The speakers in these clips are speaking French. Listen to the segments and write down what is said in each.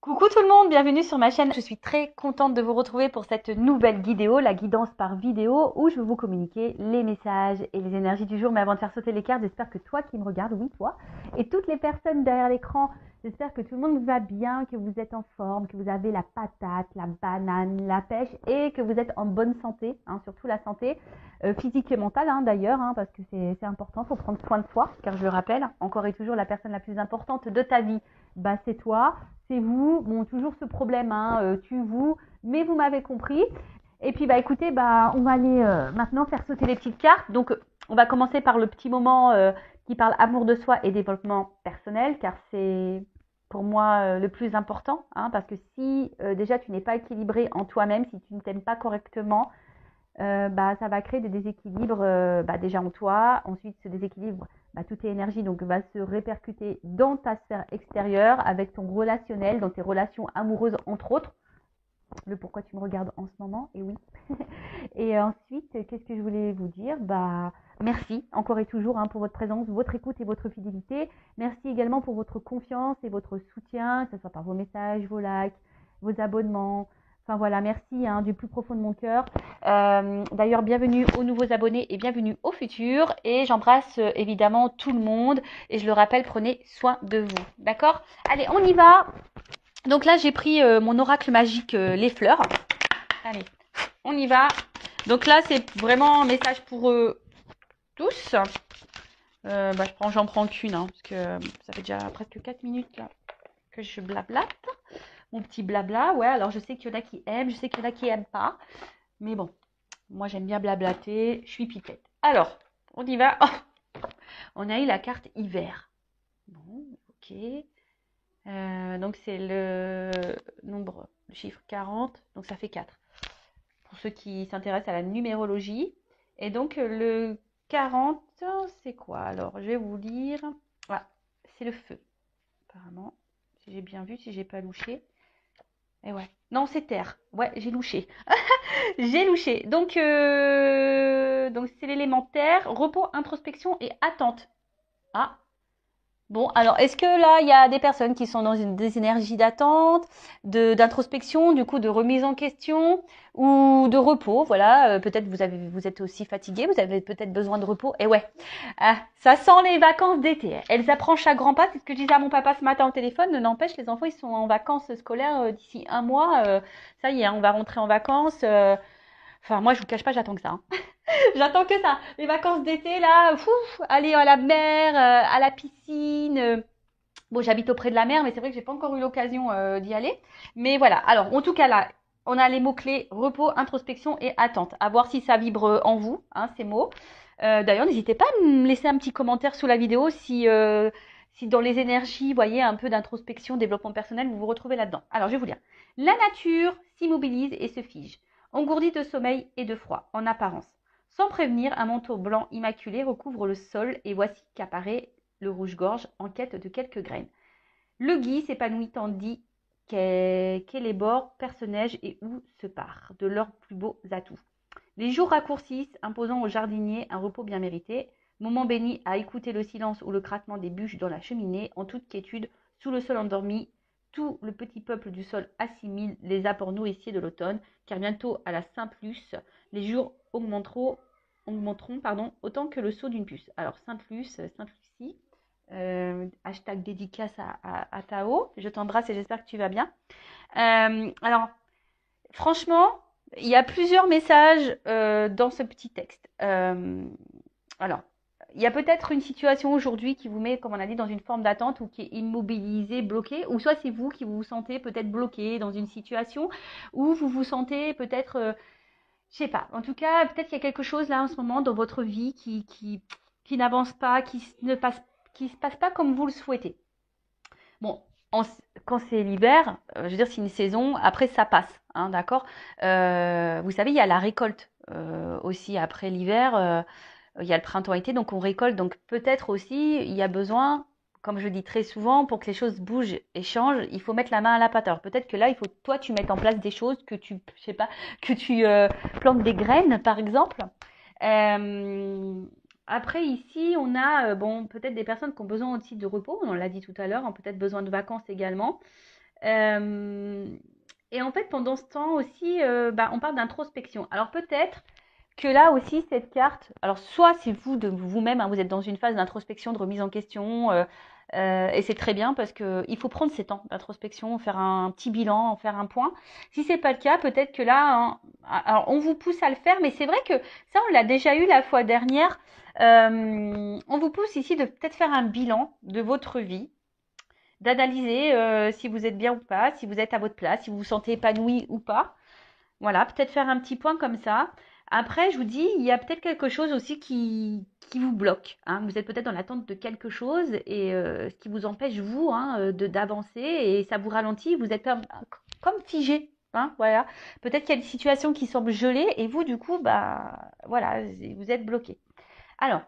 Coucou tout le monde, bienvenue sur ma chaîne. Je suis très contente de vous retrouver pour cette nouvelle vidéo, la guidance par vidéo, où je vais vous communiquer les messages et les énergies du jour. Mais avant de faire sauter les cartes, j'espère que toi qui me regardes, oui toi, et toutes les personnes derrière l'écran, j'espère que tout le monde va bien, que vous êtes en forme, que vous avez la patate, la banane, la pêche et que vous êtes en bonne santé, surtout la santé physique et mentale d'ailleurs, parce que c'est important, il faut prendre soin de soi, car je le rappelle, encore et toujours la personne la plus importante de ta vie, c'est toi. C'est vous, bon, toujours ce problème, tu, vous, mais vous m'avez compris. Et puis, écoutez, on va aller maintenant faire sauter les petites cartes. Donc, on va commencer par le petit moment qui parle amour de soi et développement personnel, car c'est pour moi le plus important, parce que si déjà tu n'es pas équilibré en toi-même, si tu ne t'aimes pas correctement, ça va créer des déséquilibres déjà en toi. Ensuite, ce déséquilibre, toutes tes énergies va se répercuter dans ta sphère extérieure avec ton relationnel, dans tes relations amoureuses entre autres. Le pourquoi tu me regardes en ce moment, et oui. Et ensuite, qu'est-ce que je voulais vous dire? Merci encore et toujours pour votre présence, votre écoute et votre fidélité. Merci également pour votre confiance et votre soutien, que ce soit par vos messages, vos likes, vos abonnements. Enfin voilà, merci du plus profond de mon cœur. D'ailleurs, bienvenue aux nouveaux abonnés et bienvenue aux futurs. Et j'embrasse évidemment tout le monde. Et je le rappelle, prenez soin de vous. D'accord? Allez, on y va. Donc là, j'ai pris mon oracle magique, les fleurs. Allez, on y va. Donc là, c'est vraiment un message pour tous. J'en prends qu'une, parce que ça fait déjà presque 4 minutes là, que je blablate. Mon petit blabla, ouais, alors je sais qu'il y en a qui aiment, je sais qu'il y en a qui n'aiment pas. Mais bon, moi j'aime bien blablater, je suis pipette. Alors, on y va. Oh, on a eu la carte hiver. Bon, ok. Donc c'est le nombre, le chiffre 40, donc ça fait 4. Pour ceux qui s'intéressent à la numérologie. Et donc le 40, c'est quoi? Alors, je vais vous lire. Voilà, c'est le feu, apparemment. Si j'ai bien vu, si j'ai pas louché. Et ouais. Non, c'est terre. Ouais, j'ai louché. J'ai louché. Donc c'est l'élémentaire, repos, introspection et attente. Ah, bon, alors est-ce que là, il y a des personnes qui sont dans des énergies d'attente, d'introspection, du coup de remise en question ou de repos? Voilà, peut-être vous êtes aussi fatigué, vous avez peut-être besoin de repos. Et ouais, ça sent les vacances d'été. Elles approchent à grands pas. C'est ce que je disais à mon papa ce matin au téléphone. N'empêche, les enfants, ils sont en vacances scolaires d'ici un mois. Ça y est, on va rentrer en vacances. Enfin, moi, je vous cache pas, j'attends que ça. J'attends que ça. Les vacances d'été, là, aller à la mer, à la piscine. Bon, j'habite auprès de la mer, mais c'est vrai que j'ai pas encore eu l'occasion d'y aller. Mais voilà. Alors, en tout cas, là, on a les mots-clés repos, introspection et attente. À voir si ça vibre en vous, ces mots. D'ailleurs, n'hésitez pas à me laisser un petit commentaire sous la vidéo si dans les énergies, vous voyez, un peu d'introspection, développement personnel, vous vous retrouvez là-dedans. Alors, je vais vous lire. La nature s'immobilise et se fige, engourdie de sommeil et de froid, en apparence. Sans prévenir, un manteau blanc immaculé recouvre le sol et voici qu'apparaît le rouge-gorge en quête de quelques graines. Le gui s'épanouit tandis qu'Élébore perce neige et où se part de leurs plus beaux atouts. Les jours raccourcissent, imposant aux jardiniers un repos bien mérité, moment béni à écouter le silence ou le craquement des bûches dans la cheminée, en toute quiétude, sous le sol endormi, tout le petit peuple du sol assimile les apports nourriciers de l'automne, car bientôt à la Saint-Plus, les jours augmenteront autant que le saut d'une puce. Alors Saint-Plus, Saint-Lucie, hashtag dédicace à Tao, je t'embrasse et j'espère que tu vas bien. Alors, franchement, il y a plusieurs messages dans ce petit texte. Alors, il y a peut-être une situation aujourd'hui qui vous met, comme on a dit, dans une forme d'attente ou qui est immobilisée, bloquée, ou soit c'est vous qui vous sentez peut-être bloqué dans une situation où vous vous sentez peut-être, je sais pas, en tout cas, peut-être qu'il y a quelque chose là en ce moment dans votre vie qui n'avance pas, qui se passe pas comme vous le souhaitez. Bon, quand c'est l'hiver, je veux dire, c'est une saison, après ça passe, d'accord. Vous savez, il y a la récolte aussi après l'hiver, il y a le printemps-été, donc on récolte. Donc peut-être aussi, il y a besoin, comme je dis très souvent, pour que les choses bougent et changent, il faut mettre la main à la pâte. Alors peut-être que là, il faut toi, tu mettes en place des choses, je sais pas, que tu plantes des graines, par exemple. Euh, Après, ici, on a peut-être des personnes qui ont besoin aussi de repos, on l'a dit tout à l'heure, ont peut-être besoin de vacances également. Euh, et en fait, pendant ce temps aussi, on parle d'introspection. Alors peut-être que là aussi, cette carte, alors soit c'est vous de vous-même, hein, vous êtes dans une phase d'introspection, de remise en question, et c'est très bien parce que il faut prendre ces temps d'introspection, faire un petit bilan, faire un point. Si c'est pas le cas, peut-être que là, hein, alors on vous pousse à le faire, mais c'est vrai que ça, on l'a déjà eu la fois dernière. On vous pousse ici de peut-être faire un bilan de votre vie, d'analyser si vous êtes bien ou pas, si vous êtes à votre place, si vous vous sentez épanoui ou pas. Voilà, peut-être faire un petit point comme ça. Après, je vous dis, il y a peut-être quelque chose aussi qui vous bloque, hein. Vous êtes peut-être dans l'attente de quelque chose et ce qui vous empêche, vous, hein, d'avancer et ça vous ralentit. Vous êtes comme figé. Hein, voilà. Peut-être qu'il y a des situations qui semblent gelées et vous, du coup, bah, voilà, vous êtes bloqué. Alors,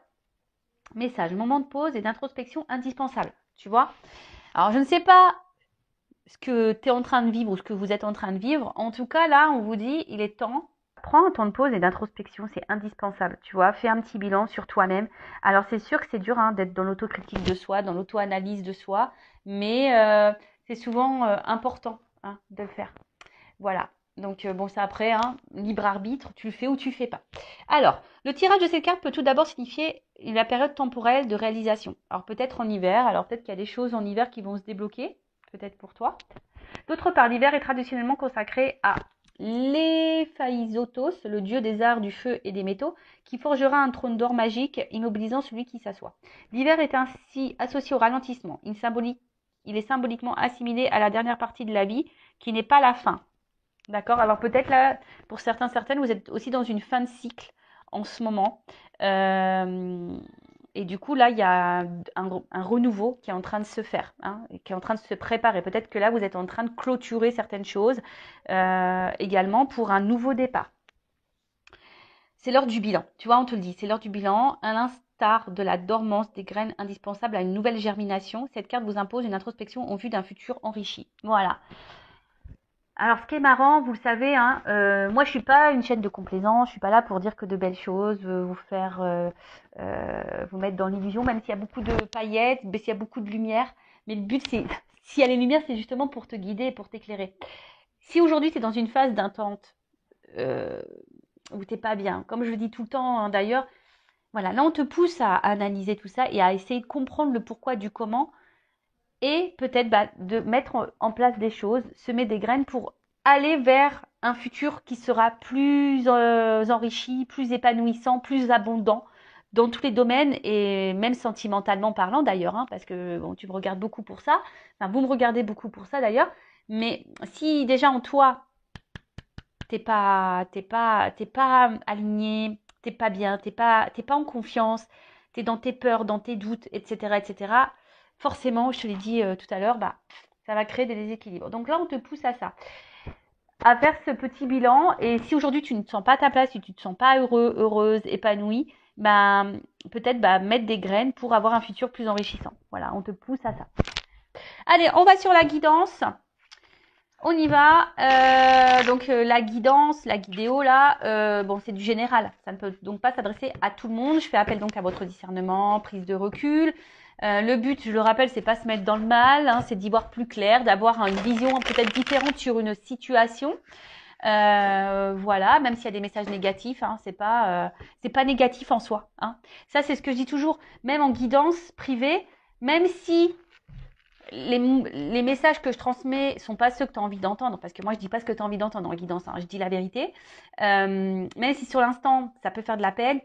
message, moment de pause et d'introspection indispensable. Tu vois? Alors, je ne sais pas ce que tu es en train de vivre ou ce que vous êtes en train de vivre. En tout cas, là, on vous dit, il est temps. Prends un temps de pause et d'introspection, c'est indispensable, tu vois. Fais un petit bilan sur toi-même. Alors, c'est sûr que c'est dur hein, d'être dans l'autocritique de soi, dans l'auto-analyse de soi, mais c'est souvent important hein, de le faire. Voilà. Donc, bon, c'est après, hein, libre arbitre, tu le fais ou tu le fais pas. Alors, le tirage de cette carte peut tout d'abord signifier la période temporelle de réalisation. Alors, peut-être en hiver, alors peut-être qu'il y a des choses en hiver qui vont se débloquer, peut-être pour toi. D'autre part, l'hiver est traditionnellement consacré à l'Héphaïstos, le dieu des arts, du feu et des métaux, qui forgera un trône d'or magique, immobilisant celui qui s'assoit. L'hiver est ainsi associé au ralentissement. Il est symboliquement assimilé à la dernière partie de la vie, qui n'est pas la fin. D'accord? Alors peut-être là, pour certains, certaines, vous êtes aussi dans une fin de cycle en ce moment. Et du coup, là, il y a un renouveau qui est en train de se faire, hein, qui est en train de se préparer. Peut-être que là, vous êtes en train de clôturer certaines choses également pour un nouveau départ. C'est l'heure du bilan. Tu vois, on te le dit, c'est l'heure du bilan. À l'instar de la dormance des graines indispensables à une nouvelle germination, cette carte vous impose une introspection en vue d'un futur enrichi. Voilà. Alors, ce qui est marrant, vous le savez, hein, moi je suis pas une chaîne de complaisance, je suis pas là pour dire que de belles choses, vous faire, vous mettre dans l'illusion, même s'il y a beaucoup de paillettes, mais s'il y a beaucoup de lumière. Mais le but, c'est, s'il y a les lumières, c'est justement pour te guider et pour t'éclairer. Si aujourd'hui tu es dans une phase d'attente euh, où t'es pas bien, comme je le dis tout le temps hein, d'ailleurs, voilà, là on te pousse à analyser tout ça et à essayer de comprendre le pourquoi du comment et peut-être de mettre en place des choses, semer des graines pour aller vers un futur qui sera plus enrichi, plus épanouissant, plus abondant dans tous les domaines et même sentimentalement parlant d'ailleurs, hein, parce que bon, tu me regardes beaucoup pour ça, enfin vous me regardez beaucoup pour ça d'ailleurs, mais si déjà en toi t'es pas aligné, t'es pas bien, t'es pas en confiance, t'es dans tes peurs, dans tes doutes, etc., etc. Forcément, je te l'ai dit tout à l'heure, bah, ça va créer des déséquilibres. Donc là, on te pousse à ça, à faire ce petit bilan. Et si aujourd'hui tu ne te sens pas à ta place, si tu ne te sens pas heureux, heureuse, épanouie, bah, peut-être mettre des graines pour avoir un futur plus enrichissant. Voilà, on te pousse à ça. Allez, on va sur la guidance. On y va. La guidance, la guidéo là, bon c'est du général. Ça ne peut donc pas s'adresser à tout le monde. Je fais appel donc à votre discernement, prise de recul. Le but, je le rappelle, c'est pas se mettre dans le mal, hein, c'est d'y voir plus clair, d'avoir une vision peut-être différente sur une situation. Voilà, même s'il y a des messages négatifs, hein, c'est pas négatif en soi. Hein. Ça c'est ce que je dis toujours, même en guidance privée, même si les messages que je transmets sont pas ceux que tu as envie d'entendre, parce que moi je dis pas ce que tu as envie d'entendre en guidance, hein, je dis la vérité. Même si sur l'instant ça peut faire de la peine,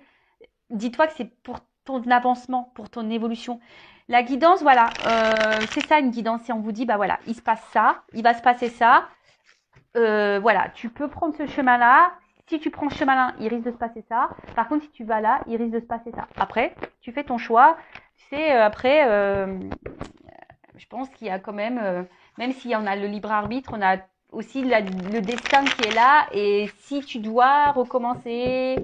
dis-toi que c'est pour ton avancement, pour ton évolution. La guidance, voilà, c'est ça une guidance. Si on vous dit, bah voilà, il se passe ça, il va se passer ça, voilà, tu peux prendre ce chemin-là. Si tu prends ce chemin-là, il risque de se passer ça. Par contre, si tu vas là, il risque de se passer ça. Après, tu fais ton choix. Tu sais, après, je pense qu'il y a quand même si on a le libre arbitre, on a aussi le destin qui est là. Et si tu dois recommencer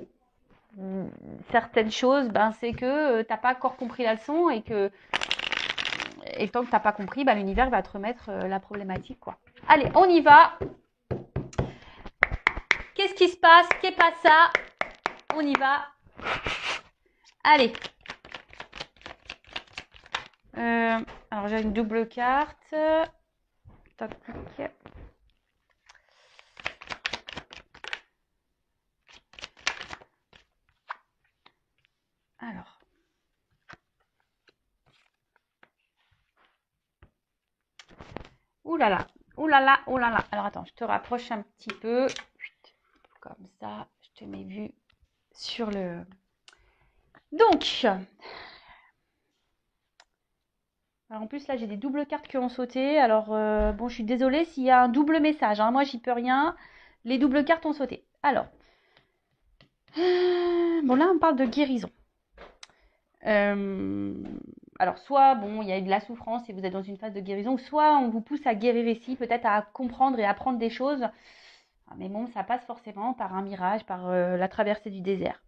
certaines choses, ben c'est que t'as pas encore compris la leçon et tant que t'as pas compris, ben l'univers va te remettre la problématique quoi. Allez, on y va. Qu'est-ce qui se passe? Qu'est pas ça? On y va. Allez. Alors j'ai une double carte. tac, tac. Alors. Ouh là là, ouh là là, ouh là là. Alors attends, je te rapproche un petit peu. Comme ça, je te mets vue sur le... Donc, alors en plus là j'ai des doubles cartes qui ont sauté. Alors bon, je suis désolée s'il y a un double message, hein. Moi j'y peux rien. Les doubles cartes ont sauté. Alors, bon là on parle de guérison. Alors soit bon, il y a eu de la souffrance et vous êtes dans une phase de guérison, soit on vous pousse à guérir ici, peut-être à comprendre et apprendre des choses. Mais bon, ça passe forcément par un mirage, par la traversée du désert.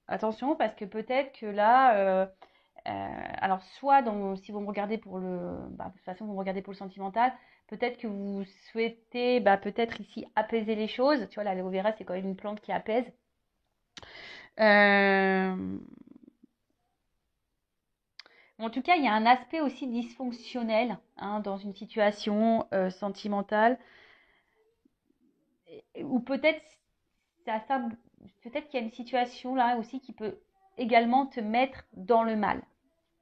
Attention parce que peut-être que là, alors soit si vous me regardez pour de toute façon vous me regardez pour le sentimental, peut-être que vous souhaitez peut-être ici apaiser les choses. Tu vois, l'aloe vera c'est quand même une plante qui apaise. En tout cas, il y a un aspect aussi dysfonctionnel dans une situation sentimentale, ou peut-être peut-être qu'il y a une situation là aussi qui peut également te mettre dans le mal.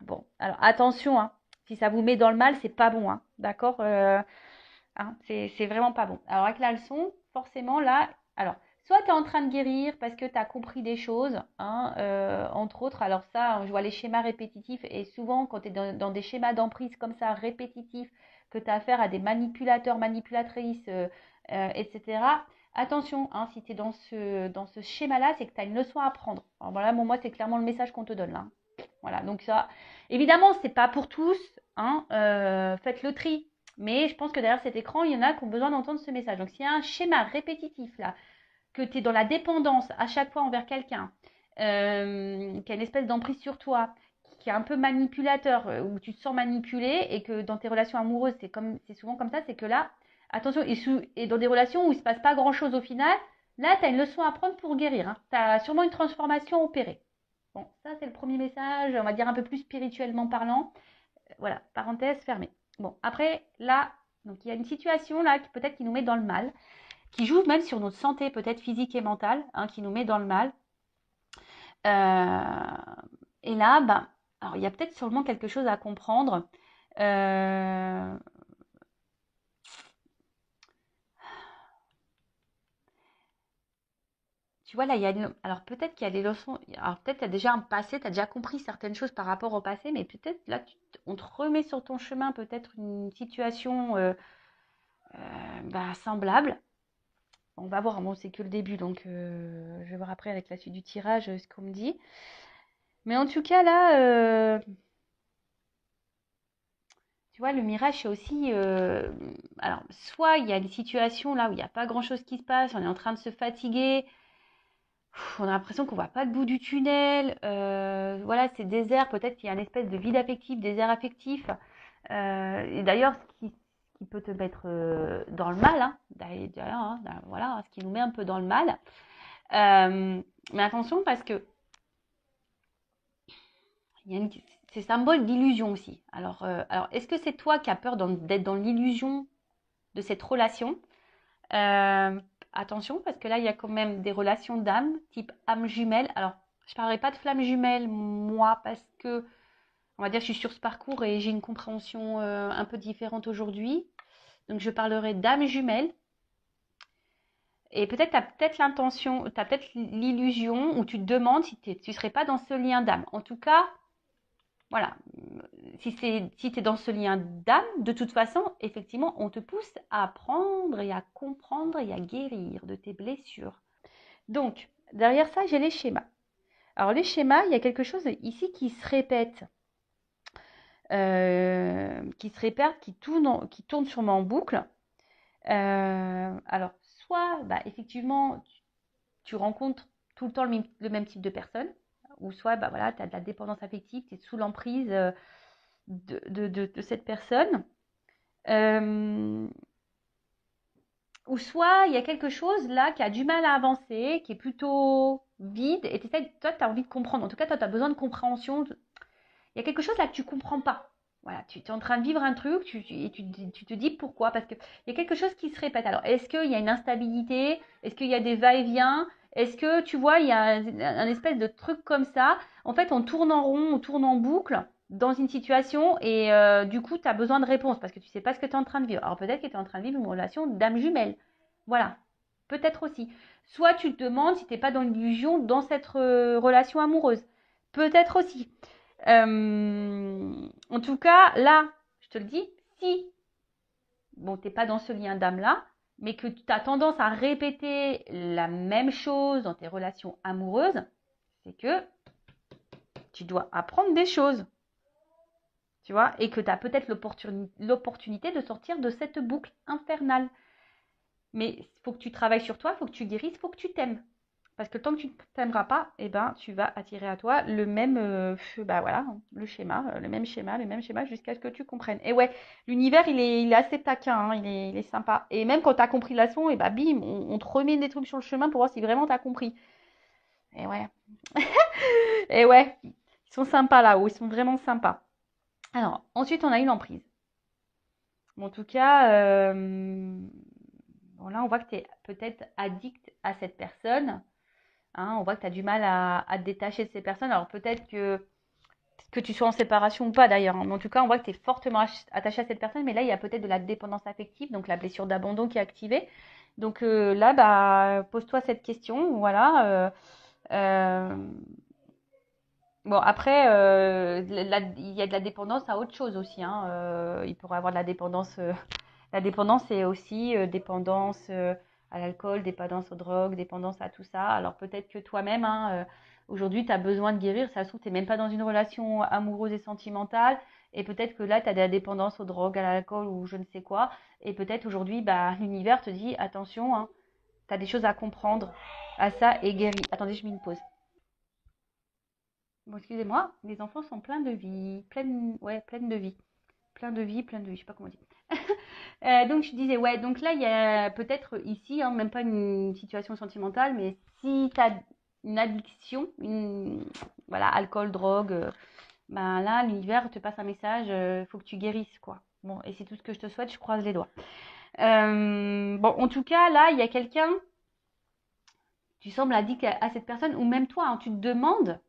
Bon, alors attention, si ça vous met dans le mal, c'est pas bon, d'accord, c'est vraiment pas bon. Alors avec la leçon, forcément là, alors soit tu es en train de guérir parce que tu as compris des choses, entre autres. Alors ça, je vois les schémas répétitifs et souvent quand tu es dans des schémas d'emprise comme ça, répétitifs, que tu as affaire à des manipulateurs, manipulatrices, etc. Attention, si tu es dans ce schéma-là, c'est que tu as une leçon à apprendre. Alors voilà, moi c'est clairement le message qu'on te donne là. Voilà, donc ça, évidemment, c'est pas pour tous, faites le tri. Mais je pense que derrière cet écran, il y en a qui ont besoin d'entendre ce message. Donc s'il y a un schéma répétitif là, que tu es dans la dépendance à chaque fois envers quelqu'un, qui a une espèce d'emprise sur toi, qui est un peu manipulateur, où tu te sens manipulé et que dans tes relations amoureuses, c'est souvent comme ça, c'est que là, attention, et dans des relations où il ne se passe pas grand-chose au final, là, tu as une leçon à prendre pour guérir. Tu as sûrement une transformation opérée. Bon, ça, c'est le premier message, on va dire un peu plus spirituellement parlant. Voilà, parenthèse fermée. Bon, après, là, donc il y a une situation là qui peut-être qui nous met dans le mal, qui joue même sur notre santé, peut-être physique et mentale, qui nous met dans le mal. Et là, alors il y a peut-être sûrement quelque chose à comprendre. Tu vois, là, alors peut-être qu'il y a des leçons. Alors peut-être qu'il y a déjà un passé, tu as déjà compris certaines choses par rapport au passé, mais peut-être là, on te remet sur ton chemin peut-être une situation semblable. On va voir, bon, c'est que le début, donc je vais voir après avec la suite du tirage ce qu'on me dit. Mais en tout cas, là, tu vois, le mirage, c'est aussi... alors, soit il y a des situations là où il n'y a pas grand-chose qui se passe, on est en train de se fatiguer, on a l'impression qu'on ne voit pas le bout du tunnel, voilà, c'est désert, peut-être qu'il y a une espèce de vide affectif, désert affectif. Et d'ailleurs, ce qui peut te mettre dans le mal, d'ailleurs, voilà, ce qui nous met un peu dans le mal. Mais attention parce que c'est symbole d'illusion aussi. Alors est-ce que c'est toi qui as peur d'être dans l'illusion de cette relation? Attention, parce que là, il y a quand même des relations d'âme, type âme jumelle. Alors, je ne parlerai pas de flamme jumelle, moi, parce que, on va dire, je suis sur ce parcours et j'ai une compréhension un peu différente aujourd'hui. Donc, je parlerai d'âme jumelle. Et peut-être tu as peut-être l'intention, tu as peut-être l'illusion où tu te demandes si tu ne serais pas dans ce lien d'âme. En tout cas, voilà, si tu es dans ce lien d'âme, de toute façon, effectivement, on te pousse à apprendre et à comprendre et à guérir de tes blessures. Donc, derrière ça, j'ai les schémas. Alors, les schémas, il y a quelque chose ici qui se répète, qui tourne sûrement en boucle. Alors, soit, effectivement, tu rencontres tout le temps le même type de personne, ou soit, voilà, tu as de la dépendance affective, tu es sous l'emprise de cette personne. Ou soit il y a quelque chose là qui a du mal à avancer, qui est plutôt vide, et toi, tu as envie de comprendre. En tout cas, toi, tu as besoin de compréhension. Il y a quelque chose là que tu ne comprends pas. Voilà, tu es en train de vivre un truc et tu te dis pourquoi. Parce qu'il y a quelque chose qui se répète. Alors, est-ce qu'il y a une instabilité? Est-ce qu'il y a des va-et-vient? Est-ce que, tu vois, il y a un espèce de truc comme ça? En fait, on tourne en rond, on tourne en boucle dans une situation et du coup, tu as besoin de réponses parce que tu sais pas ce que tu es en train de vivre. Alors, peut-être que tu es en train de vivre une relation d'âme jumelle. Voilà, peut-être aussi. Soit tu te demandes si tu n'es pas dans l'illusion dans cette relation amoureuse. Peut-être aussi. En tout cas, là, je te le dis, si, bon, t'es pas dans ce lien d'âme-là, mais que tu as tendance à répéter la même chose dans tes relations amoureuses, c'est que tu dois apprendre des choses, tu vois, et que tu as peut-être l'opportunité de sortir de cette boucle infernale. Mais il faut que tu travailles sur toi, il faut que tu guérisses, il faut que tu t'aimes. Parce que tant que tu ne t'aimeras pas, eh ben, tu vas attirer à toi le même, bah voilà, le même schéma, jusqu'à ce que tu comprennes. Et ouais, l'univers, il est assez taquin, hein, il est sympa. Et même quand tu as compris la leçon, et bah bim, on te remet des trucs sur le chemin pour voir si vraiment tu as compris. Et ouais, et ouais, ils sont sympas là-haut, ils sont vraiment sympas. Alors, ensuite, on a une emprise. Bon, en tout cas, bon, là, on voit que tu es peut-être addict à cette personne. Hein, on voit que tu as du mal à te détacher de ces personnes. Alors peut-être que tu sois en séparation ou pas d'ailleurs. Hein, mais en tout cas, on voit que tu es fortement attaché à cette personne. Mais là, il y a peut-être de la dépendance affective, donc la blessure d'abandon qui est activée. Donc là, bah, pose-toi cette question. Voilà. Euh, bon, après, il y a de la dépendance à autre chose aussi. Hein. Il pourrait y avoir de la dépendance. La dépendance, c'est aussi dépendance à l'alcool, dépendance aux drogues, dépendance à tout ça. Alors peut-être que toi-même, hein, aujourd'hui, tu as besoin de guérir. Ça se trouve, tu n'es même pas dans une relation amoureuse et sentimentale. Et peut-être que là, tu as de la dépendance aux drogues, à l'alcool ou je ne sais quoi. Et peut-être aujourd'hui, bah, l'univers te dit, attention, hein, tu as des choses à comprendre à ça et guéris. Attendez, je mets une pause. Bon, excusez-moi, les enfants sont pleins de vie, ouais, pleines de vie. Plein de vie, je sais pas comment dire. Donc je disais, ouais, donc là, il y a peut-être ici, hein, même pas une situation sentimentale, mais si tu as une addiction, voilà, alcool, drogue, ben là, l'univers te passe un message, il faut que tu guérisses, quoi. Bon, et c'est tout ce que je te souhaite, je croise les doigts. Bon, en tout cas, là, il y a quelqu'un, tu sembles addict à cette personne, ou même toi, hein, tu te demandes,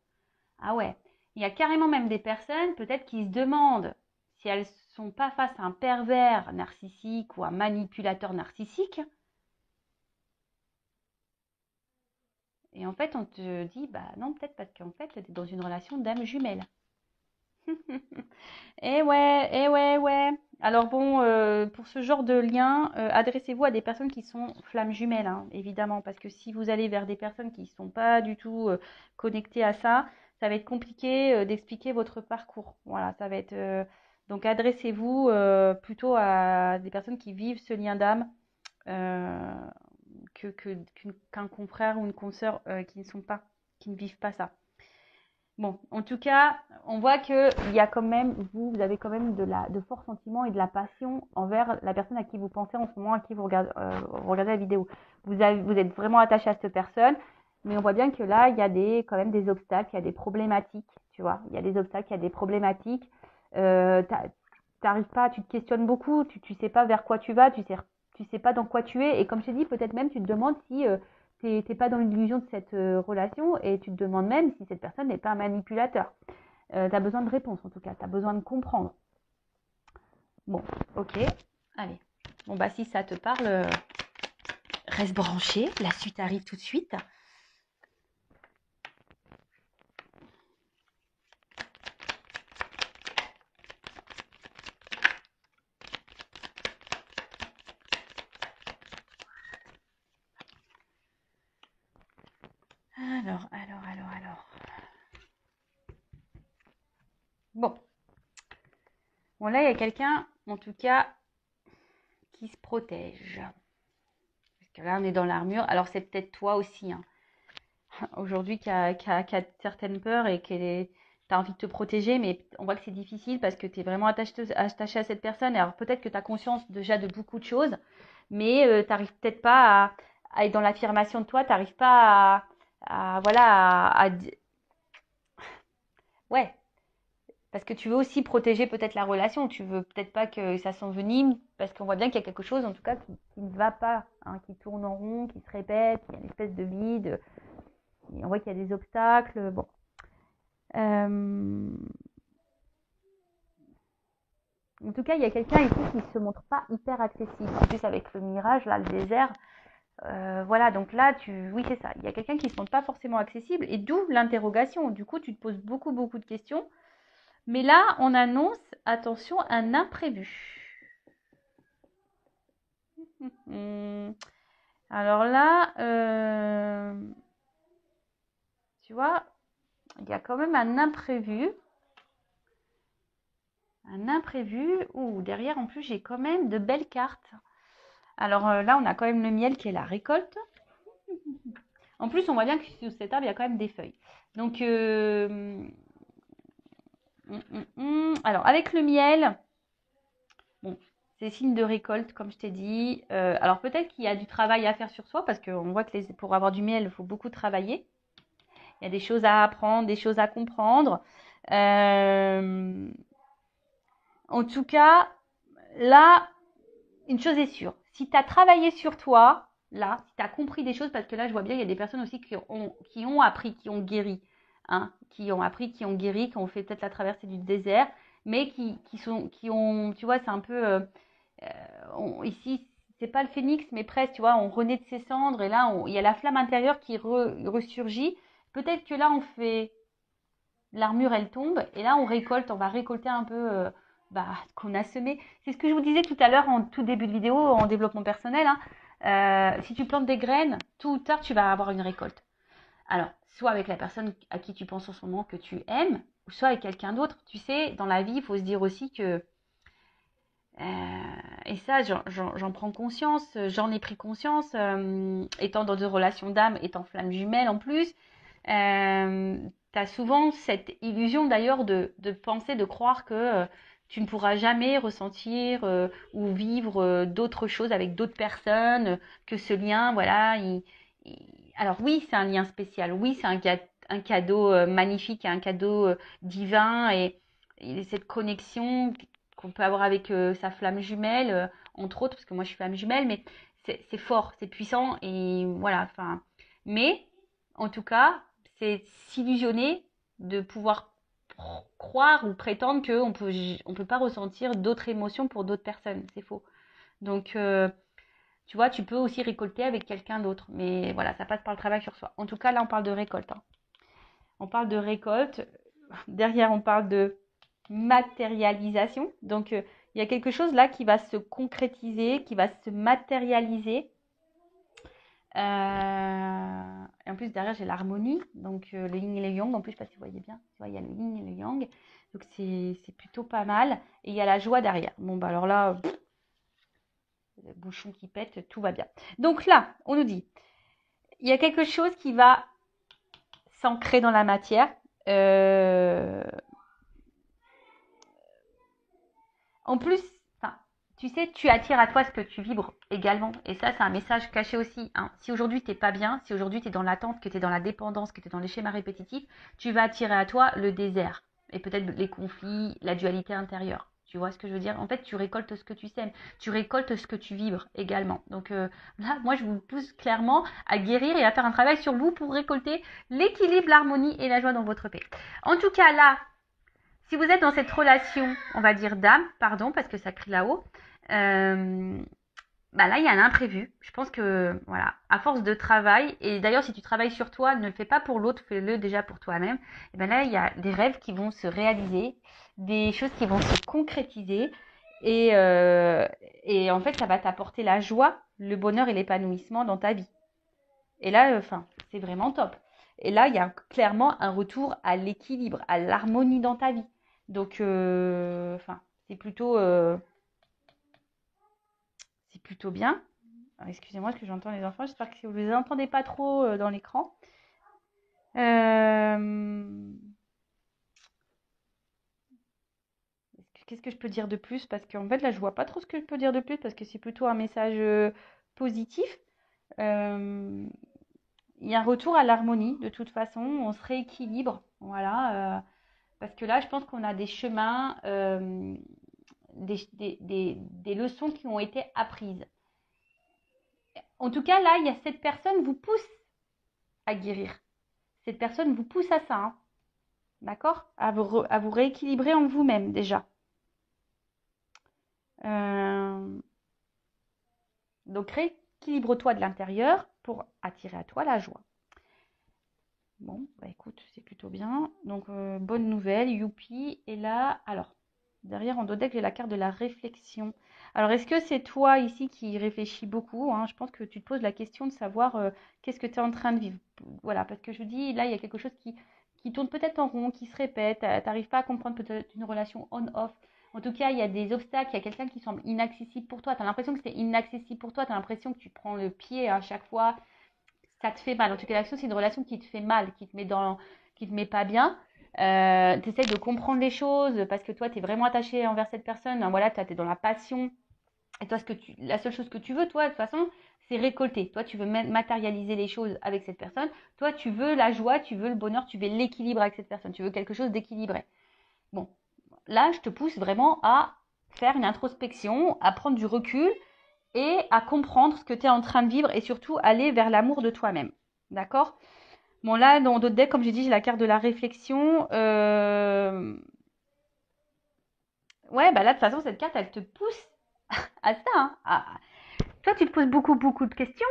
ah ouais, il y a carrément même des personnes, peut-être, qui se demandent si elles sont pas face à un pervers narcissique ou un manipulateur narcissique. Et en fait, on te dit, bah non, peut-être parce qu'en fait, tu es dans une relation d'âme jumelle. Eh ouais, ouais. Alors bon, pour ce genre de lien, adressez-vous à des personnes qui sont flammes jumelles, hein, évidemment, parce que si vous allez vers des personnes qui ne sont pas du tout connectées à ça, ça va être compliqué d'expliquer votre parcours. Voilà, ça va être. Donc adressez-vous plutôt à des personnes qui vivent ce lien d'âme euh, qu'un confrère ou une consoeur qui ne sont pas, qui ne vivent pas ça. Bon, en tout cas, on voit que il y a quand même, vous avez quand même de forts sentiments et de la passion envers la personne à qui vous pensez en ce moment, à qui vous regardez la vidéo. Vous êtes vraiment attaché à cette personne, mais on voit bien que là, il y a quand même des obstacles, il y a des problématiques, tu vois. Il y a des obstacles, il y a des problématiques. T'arrives pas, tu te questionnes beaucoup, tu sais pas vers quoi tu vas, tu sais pas dans quoi tu es. Et comme je t'ai dit, peut-être même tu te demandes si t'es pas dans l'illusion de cette relation et tu te demandes même si cette personne n'est pas un manipulateur. Tu as besoin de réponses en tout cas, tu as besoin de comprendre. Bon, ok, allez. Bon, bah si ça te parle, reste branché, la suite arrive tout de suite. Alors. Bon, bon là il y a quelqu'un, en tout cas, qui se protège. Parce que là on est dans l'armure, alors c'est peut-être toi aussi, hein. Aujourd'hui qui a certaines peurs et qui as envie de te protéger, mais on voit que c'est difficile parce que tu es vraiment attaché à cette personne. Alors peut-être que tu as conscience déjà de beaucoup de choses, mais tu n'arrives peut-être pas à être dans l'affirmation de toi, tu n'arrives pas voilà, ouais, Parce que tu veux aussi protéger peut-être la relation. Tu veux peut-être pas que ça s'envenime, parce qu'on voit bien qu'il y a quelque chose, en tout cas, qui ne va pas, hein, qui tourne en rond, qui se répète, il y a une espèce de vide. Et on voit qu'il y a des obstacles. Bon. Euh, En tout cas, il y a quelqu'un ici qui ne se montre pas hyper accessible. En plus, avec le mirage, là, le désert, voilà, donc là, oui, c'est ça. Il y a quelqu'un qui ne se montre pas forcément accessible, et d'où l'interrogation. Du coup, tu te poses beaucoup, beaucoup de questions. Mais là, on annonce, attention, un imprévu. Alors là, tu vois, il y a quand même un imprévu. Un imprévu. Ouh, derrière, en plus, j'ai quand même de belles cartes. Alors là, on a quand même le miel qui est la récolte. En plus, on voit bien que sur cet arbre, il y a quand même des feuilles. Donc, alors, avec le miel, bon, c'est signe de récolte, comme je t'ai dit. Alors, peut-être qu'il y a du travail à faire sur soi, parce qu'on voit que pour avoir du miel, il faut beaucoup travailler. Il y a des choses à apprendre, des choses à comprendre. En tout cas, là, une chose est sûre. Si tu as travaillé sur toi, là, si tu as compris des choses, parce que là, je vois bien, il y a des personnes aussi qui ont appris, qui ont guéri, hein, qui ont appris, qui ont guéri, qui ont fait peut-être la traversée du désert, mais qui ont, tu vois, c'est un peu, ici, c'est pas le phénix, mais presque, tu vois, on renaît de ses cendres, et là, il y a la flamme intérieure qui ressurgit. Peut-être que là, on fait, l'armure, elle tombe, et là, on va récolter un peu ce qu'on a semé. C'est ce que je vous disais tout à l'heure en tout début de vidéo, en développement personnel, hein. Si tu plantes des graines, tôt ou tard, tu vas avoir une récolte. Alors, soit avec la personne à qui tu penses en ce moment que tu aimes, ou soit avec quelqu'un d'autre. Tu sais, dans la vie, il faut se dire aussi que, et ça, j'en prends conscience, j'en ai pris conscience, étant dans deux relations d'âme, étant flamme jumelle en plus. Tu as souvent cette illusion d'ailleurs de penser, de croire que tu ne pourras jamais ressentir ou vivre d'autres choses avec d'autres personnes, que ce lien, voilà. Alors oui, c'est un lien spécial, oui, c'est un cadeau magnifique, un cadeau divin, et cette connexion qu'on peut avoir avec sa flamme jumelle, entre autres, parce que moi je suis flamme jumelle, mais c'est fort, c'est puissant, et voilà, enfin. Mais, en tout cas, c'est s'illusionner de pouvoir croire ou prétendre on peut pas ressentir d'autres émotions pour d'autres personnes. C'est faux. Donc, tu vois, tu peux aussi récolter avec quelqu'un d'autre. Mais voilà, ça passe par le travail sur soi. En tout cas, là, on parle de récolte, hein. On parle de récolte. Derrière, on parle de matérialisation. Donc, il y a quelque chose là qui va se concrétiser, qui va se matérialiser. Et en plus, derrière, j'ai l'harmonie. Donc, le yin et le yang. En plus, je ne sais pas si vous voyez bien. Tu vois, il y a le yin et le yang. Donc, c'est plutôt pas mal. Et il y a la joie derrière. Bon, bah alors là, le bouchon qui pète, tout va bien. Donc là, on nous dit, il y a quelque chose qui va s'ancrer dans la matière. En plus, enfin, tu sais, tu attires à toi ce que tu vibres également. Et ça, c'est un message caché aussi, hein. Si aujourd'hui, tu n'es pas bien, si aujourd'hui, tu es dans l'attente, que tu es dans la dépendance, que tu es dans les schémas répétitifs, tu vas attirer à toi le désert. Et peut-être les conflits, la dualité intérieure. Tu vois ce que je veux dire? En fait, tu récoltes ce que tu sèmes. Tu récoltes ce que tu vibres également. Donc là, moi, je vous pousse clairement à guérir et à faire un travail sur vous pour récolter l'équilibre, l'harmonie et la joie dans votre paix. En tout cas, là, si vous êtes dans cette relation, on va dire d'âme, pardon, parce que ça crie là-haut, bah là, il y a un imprévu. Je pense que, voilà, à force de travail, et d'ailleurs, si tu travailles sur toi, ne le fais pas pour l'autre, fais-le déjà pour toi-même. Et ben là, il y a des rêves qui vont se réaliser, des choses qui vont se concrétiser, et en fait, ça va t'apporter la joie, le bonheur et l'épanouissement dans ta vie. Et là, enfin, c'est vraiment top. Et là, il y a clairement un retour à l'équilibre, à l'harmonie dans ta vie. Donc, enfin, c'est plutôt bien. Alors, excusez-moi, parce que j'entends les enfants. J'espère que vous ne les entendez pas trop dans l'écran. Qu'est-ce que je peux dire de plus? Parce qu'en fait, là, je vois pas trop ce que je peux dire de plus parce que c'est plutôt un message positif. Euh, il y a un retour à l'harmonie de toute façon. On se rééquilibre. Voilà. Parce que là, je pense qu'on a des chemins, des leçons qui ont été apprises. En tout cas, là, il y a cette personne vous pousse à guérir. Cette personne vous pousse à ça, hein. D'accord? À vous rééquilibrer en vous-même déjà. Donc, rééquilibre-toi de l'intérieur pour attirer à toi la joie. Bon, bah écoute, c'est plutôt bien. Donc, bonne nouvelle, youpi. Et là, alors, derrière en dos deck, j'ai la carte de la réflexion. Alors, est-ce que c'est toi ici qui réfléchis beaucoup, hein? Je pense que tu te poses la question de savoir qu'est-ce que tu es en train de vivre. Voilà, parce que je dis, là, il y a quelque chose qui tourne peut-être en rond, qui se répète. Tu n'arrives pas à comprendre peut-être une relation on-off. En tout cas, il y a des obstacles, il y a quelqu'un qui semble inaccessible pour toi. Tu as l'impression que c'est inaccessible pour toi, tu as l'impression que tu prends le pied à chaque fois, ça te fait mal. En tout cas, l'action, c'est une relation qui te fait mal, qui te met pas bien. Tu essayes de comprendre les choses parce que toi, tu es vraiment attaché envers cette personne. Voilà, tu es dans la passion. Et toi, la seule chose que tu veux, toi, de toute façon, c'est récolter. Toi, tu veux matérialiser les choses avec cette personne. Toi, tu veux la joie, tu veux le bonheur, tu veux l'équilibre avec cette personne. Tu veux quelque chose d'équilibré. Bon, là, je te pousse vraiment à faire une introspection, à prendre du recul et à comprendre ce que tu es en train de vivre et surtout aller vers l'amour de toi-même. D'accord? Bon, là, dans d'autres decks, comme j'ai dit, j'ai la carte de la réflexion. Ouais, bah là, de toute façon, cette carte, elle te pousse à ça, hein. Toi, tu te poses beaucoup, beaucoup de questions.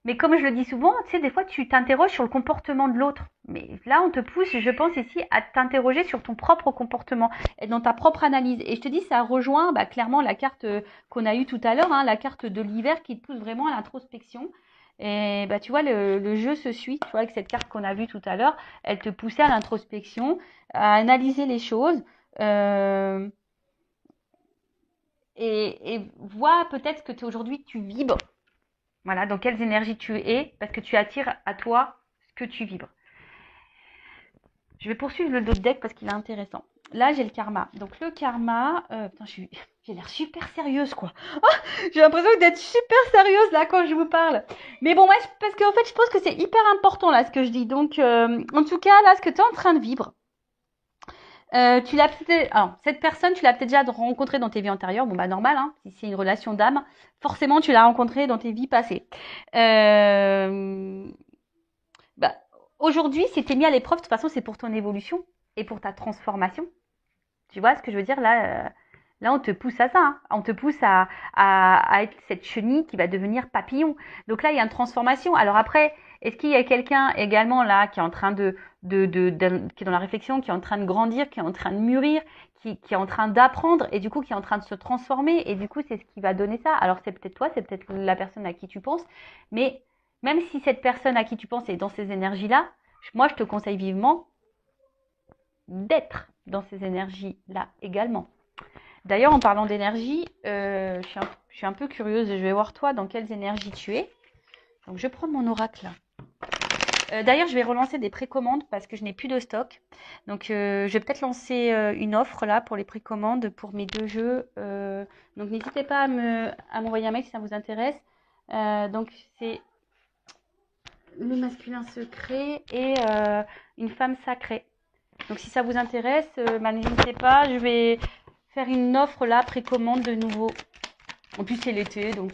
Mais comme je le dis souvent, tu sais, des fois, tu t'interroges sur le comportement de l'autre. Mais là, on te pousse, je pense ici, à t'interroger sur ton propre comportement et dans ta propre analyse. Et je te dis, ça rejoint clairement la carte qu'on a eue tout à l'heure, hein, la carte de l'hiver qui te pousse vraiment à l'introspection. Et tu vois, le jeu se suit. Tu vois, avec cette carte qu'on a vue tout à l'heure, elle te poussait à l'introspection, à analyser les choses. Euh, et vois peut-être ce que aujourd'hui tu vibres. Voilà, dans quelles énergies tu es, parce que tu attires à toi ce que tu vibres. Je vais poursuivre le dos de deck parce qu'il est intéressant. Là, j'ai le karma. Donc, le karma... putain, j'ai l'air super sérieuse, quoi. Oh, j'ai l'impression d'être super sérieuse, là, quand je vous parle. Mais bon, ouais, parce qu'en fait, je pense que c'est hyper important, là, ce que je dis. Donc, en tout cas, là, ce que tu es en train de vivre, cette personne, tu l'as peut-être déjà rencontrée dans tes vies antérieures. Bon, bah, normal, hein, si c'est une relation d'âme, forcément, tu l'as rencontrée dans tes vies passées. Bah, aujourd'hui, si tu es mis à l'épreuve, de toute façon, c'est pour ton évolution et pour ta transformation. Tu vois ce que je veux dire là, là, on te pousse à ça, hein. On te pousse à être cette chenille qui va devenir papillon. Donc là, il y a une transformation. Alors après, est-ce qu'il y a quelqu'un également là qui est en train qui est dans la réflexion, qui est en train de grandir, qui est en train de mûrir, qui est en train d'apprendre et du coup qui est en train de se transformer et du coup c'est ce qui va donner ça. Alors c'est peut-être toi, c'est peut-être la personne à qui tu penses, mais même si cette personne à qui tu penses est dans ces énergies-là, moi je te conseille vivement d'être dans ces énergies-là également. D'ailleurs, en parlant d'énergie, je suis un peu curieuse et je vais voir toi dans quelles énergies tu es. Donc, je vais prendre mon oracle là. D'ailleurs, je vais relancer des précommandes parce que je n'ai plus de stock. Donc, je vais peut-être lancer une offre là pour les précommandes pour mes 2 jeux. Donc, n'hésitez pas à m'envoyer un mail si ça vous intéresse. Donc, c'est le masculin secret et une femme sacrée. Donc si ça vous intéresse, n'hésitez pas, je vais faire une offre là, précommande de nouveau. En plus c'est l'été, donc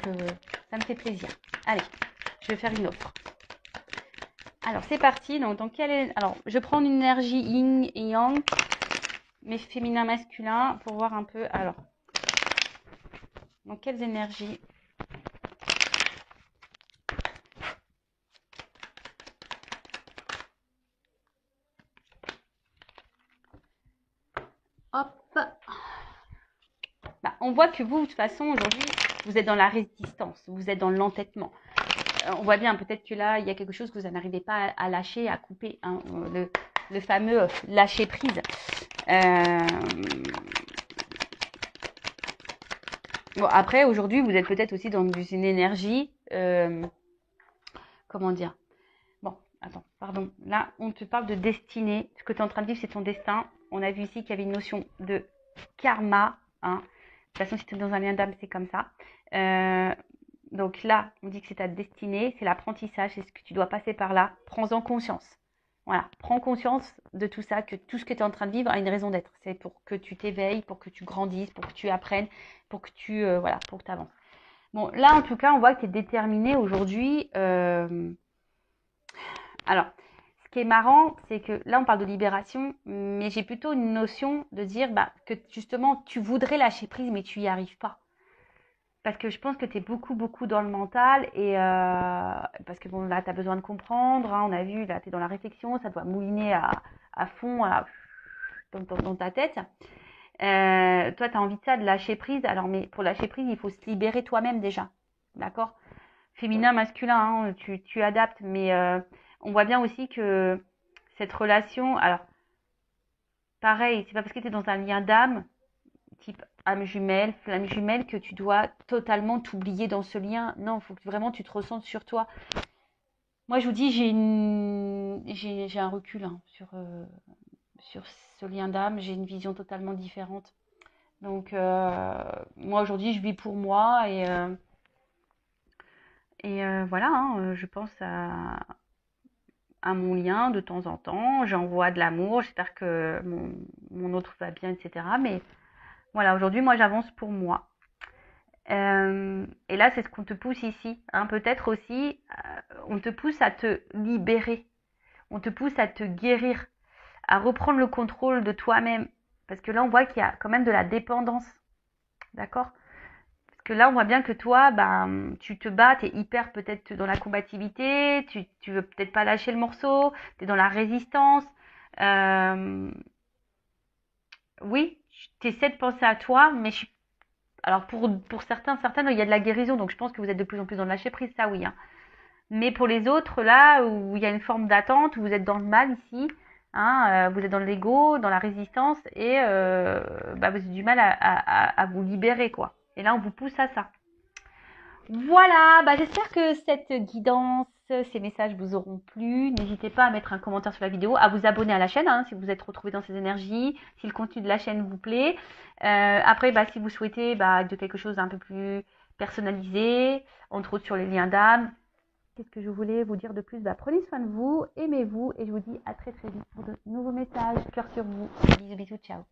ça me fait plaisir. Allez, je vais faire une offre. Alors c'est parti, donc alors je prends une énergie yin et yang, mais féminin masculin, pour voir un peu. Alors, dans quelles énergies? Hop. On voit que vous, de toute façon, aujourd'hui, vous êtes dans la résistance, vous êtes dans l'entêtement. On voit bien, peut-être que là, il y a quelque chose que vous n'arrivez pas à lâcher, à couper, hein, le fameux lâcher prise. Bon, après, aujourd'hui, vous êtes peut-être aussi dans une énergie, comment dire? Bon, attends, pardon. Là, on te parle de destinée. Ce que tu es en train de vivre, c'est ton destin. On a vu ici qu'il y avait une notion de karma, hein. De toute façon, si tu es dans un lien d'âme, c'est comme ça. Donc là, on dit que c'est ta destinée, c'est l'apprentissage, c'est ce que tu dois passer par là. Prends-en conscience. Voilà, prends conscience de tout ça, que tout ce que tu es en train de vivre a une raison d'être. C'est pour que tu t'éveilles, pour que tu grandisses, pour que tu apprennes, pour que tu voilà, pour que tu avances. Bon, là en tout cas, on voit que tu es déterminé aujourd'hui. Alors, ce qui est marrant, c'est que là on parle de libération, mais j'ai plutôt une notion de dire bah, que justement tu voudrais lâcher prise, mais tu n'y arrives pas. Parce que je pense que tu es beaucoup, beaucoup dans le mental et parce que bon, là, tu as besoin de comprendre. Hein, on a vu, là, tu es dans la réflexion, ça doit mouliner à fond dans ta tête. Toi, tu as envie de ça, de lâcher prise. Alors, mais pour lâcher prise, il faut se libérer toi-même déjà. D'accord? Féminin, masculin, hein, tu adaptes. Mais on voit bien aussi que cette relation, alors, pareil, c'est pas parce que tu es dans un lien d'âme type âme jumelle, flamme jumelle, que tu dois totalement t'oublier dans ce lien. Non, il faut que vraiment tu te ressentes sur toi. Moi, je vous dis, j'ai un recul hein, sur ce lien d'âme. J'ai une vision totalement différente. Donc, moi, aujourd'hui, je vis pour moi et voilà, hein, je pense à mon lien de temps en temps. J'envoie de l'amour. J'espère que mon autre va bien, etc. Mais voilà, aujourd'hui, moi, j'avance pour moi. Et là, c'est ce qu'on te pousse ici. Hein. Peut-être aussi, on te pousse à te libérer. On te pousse à te guérir, à reprendre le contrôle de toi-même. Parce que là, on voit qu'il y a quand même de la dépendance. D'accord? Parce que là, on voit bien que toi, ben, tu te bats, tu es hyper peut-être dans la combativité, tu veux peut-être pas lâcher le morceau, tu es dans la résistance. Euh, oui, tu essaies de penser à toi, mais alors pour certaines, il y a de la guérison, donc je pense que vous êtes de plus en plus dans le lâcher prise, ça oui. Hein. Mais pour les autres, là où il y a une forme d'attente, où vous êtes dans le mal ici, hein, vous êtes dans l'ego, dans la résistance, et bah, vous avez du mal à vous libérer, quoi. Et là, on vous pousse à ça. Voilà, bah, j'espère que cette guidance, ces messages vous auront plu. N'hésitez pas à mettre un commentaire sur la vidéo, à vous abonner à la chaîne hein, si vous êtes retrouvé dans ces énergies, si le contenu de la chaîne vous plaît. Après, bah, si vous souhaitez de quelque chose d'un peu plus personnalisé, entre autres sur les liens d'âme, qu'est-ce que je voulais vous dire de plus? Bah, prenez soin de vous, aimez-vous et je vous dis à très très vite pour de nouveaux messages. Cœur sur vous. Bisous bisous, ciao.